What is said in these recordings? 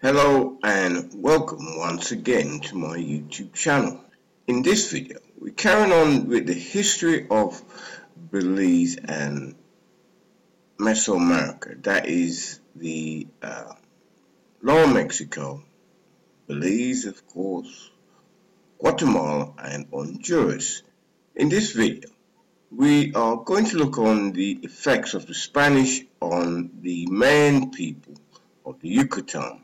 Hello and welcome once again to my YouTube channel. In this video, we're carrying on with the history of Belize and Mesoamerica. That is the Lower Mexico, Belize of course, Guatemala and Honduras. In this video, we are going to look on the effects of the Spanish on the Mayan people of the Yucatan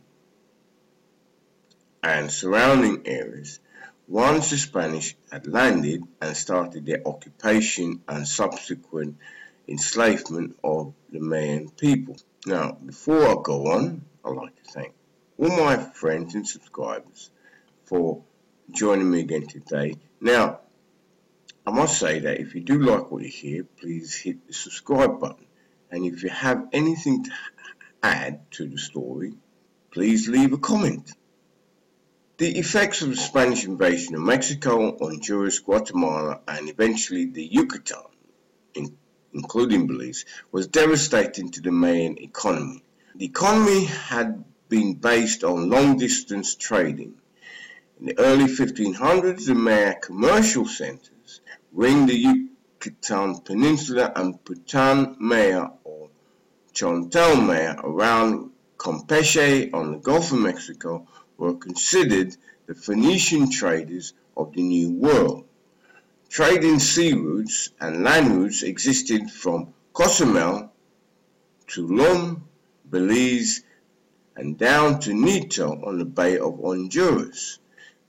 and surrounding areas once the Spanish had landed and started their occupation and subsequent enslavement of the Mayan people. Now, before I go on, I'd like to thank all my friends and subscribers for joining me again today. Now, I must say that if you do like what you hear, please hit the subscribe button. And if you have anything to add to the story, please leave a comment. The effects of the Spanish invasion of Mexico, Honduras, Guatemala, and eventually the Yucatan, including Belize, was devastating to the Mayan economy. The economy had been based on long-distance trading. In the early 1500s, the Mayan commercial centers ringed the Yucatan Peninsula and Putan Maya or Chontal Maya around Campeche on the Gulf of Mexico were considered the Phoenician traders of the New World. Trading sea routes and land routes existed from Cozumel to Lom, Belize, and down to Nito on the Bay of Honduras.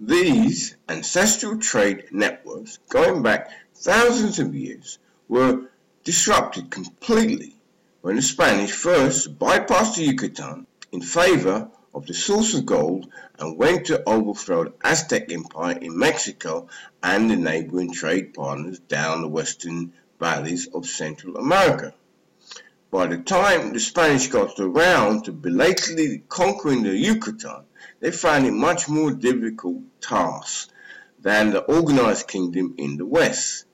These ancestral trade networks, going back thousands of years, were disrupted completely when the Spanish first bypassed the Yucatan in favor of the source of gold and went to overthrow the Aztec Empire in Mexico and the neighboring trade partners down the western valleys of Central America. By the time the Spanish got around to belatedly conquering the Yucatan, they found it much more difficult task than the organized kingdom in the west.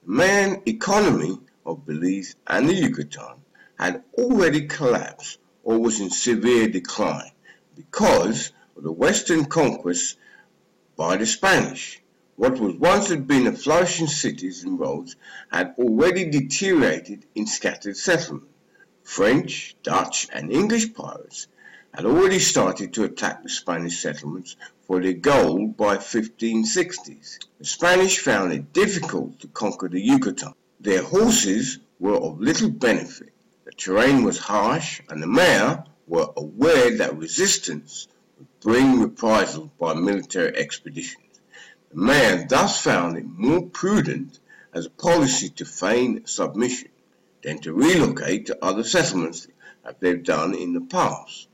The Mayan economy of Belize and the Yucatan had already collapsed or was in severe decline because of the western conquest by the Spanish. What was once had been a flourishing cities and roads had already deteriorated in scattered settlement. French, Dutch and English pirates had already started to attack the Spanish settlements for their gold by 1560s. The Spanish found it difficult to conquer the Yucatan. Their horses were of little benefit. The terrain was harsh and the Maya were aware that resistance would bring reprisals by military expeditions. The Mayan thus found it more prudent as a policy to feign submission than to relocate to other settlements as they've done in the past,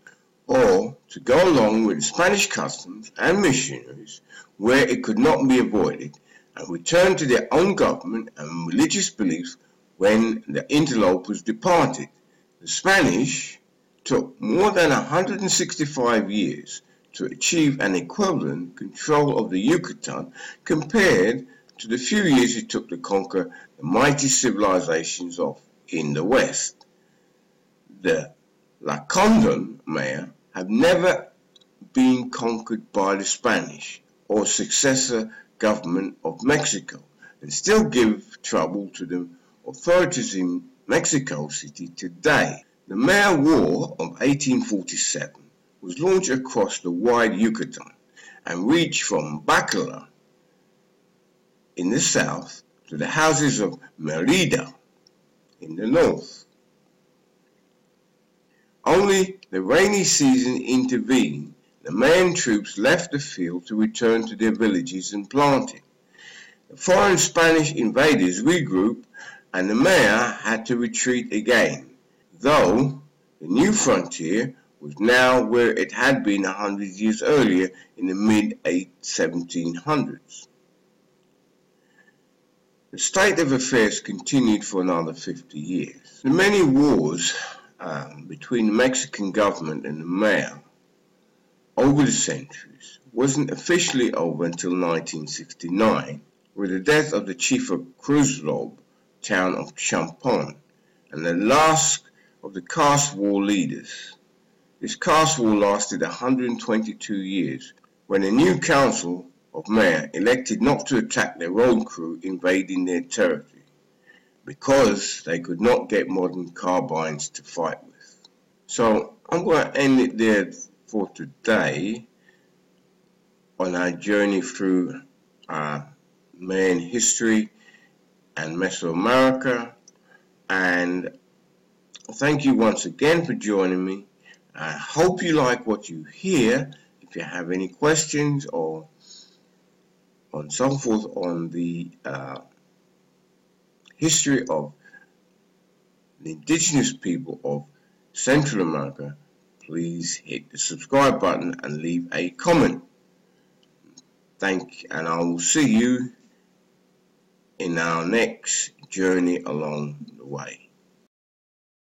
or to go along with Spanish customs and missionaries where it could not be avoided and return to their own government and religious beliefs when the interlopers departed. The Spanish took more than 165 years to achieve an equivalent control of the Yucatan compared to the few years it took to conquer the mighty civilizations of in the West. The Lacandon Maya have never been conquered by the Spanish or successor government of Mexico and still give trouble to the authorities in Mexico City today. The Maya War of 1847 was launched across the wide Yucatan and reached from Bacalar in the south to the houses of Merida in the north. Only the rainy season intervened. The Mayan troops left the field to return to their villages and planting. The foreign Spanish invaders regrouped and the Maya had to retreat again, though the new frontier was now where it had been 100 years earlier in the mid-1700s. The state of affairs continued for another 50 years. The many wars between the Mexican government and the Maya over the centuries wasn't officially over until 1969, with the death of the chief of Cruzlob town of Champon and the last of the caste war leaders. This castle lasted 122 years when a new council of Mayan elected not to attack their own crew invading their territory because they could not get modern carbines to fight with. So I'm going to end it there for today on our journey through Mayan history and Mesoamerica, and thank you once again for joining me. I hope you like what you hear. If you have any questions or on so forth on the history of the indigenous people of Central America, please hit the subscribe button and leave a comment. And I will see you in our next journey along the way.